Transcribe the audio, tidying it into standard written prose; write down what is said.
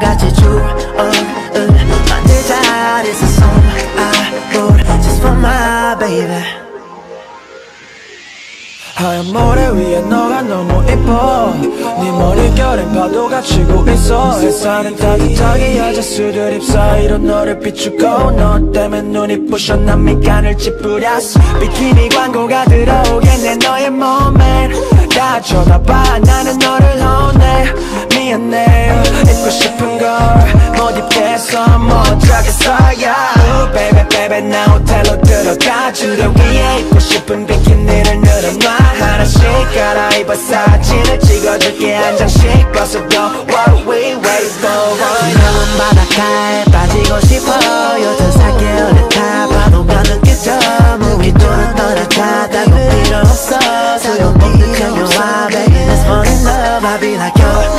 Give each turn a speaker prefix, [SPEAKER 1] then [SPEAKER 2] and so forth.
[SPEAKER 1] 같이 추억을 만들자. This is song I wrote just for my baby.
[SPEAKER 2] 하얀 모래 위에 너가 너무 이뻐. 네 머릿결엔 파도가 치고 있어. 햇살은 따뜻하게 여자수들 잎 사이로 너를 비추고 너 때문에 눈이 부셔 난 미간을 찌푸렸어. 비키니 광고가 들어오겠네 너의 몸에. 다 쳐다봐 나는 너를 혼내. 미안해 입고 싶은 걸 못 입겠어 못 자겠어 yeah. Ooh, baby baby 나 호텔로 들어가. 주려 위에 입고 싶은 비키니를 늘어놔. 하나씩 갈아입어 사진을 찍어줄게. 한 장씩 벗어도 What we wait for.
[SPEAKER 1] 두려운 바닷가에 빠지고 싶어. 요즘 살게 오르타 파도가 느껴져. 무기도는 떠나자. 따고 필요 없어. 소용없는 그녀와 baby let's fall in love. I'll be like yo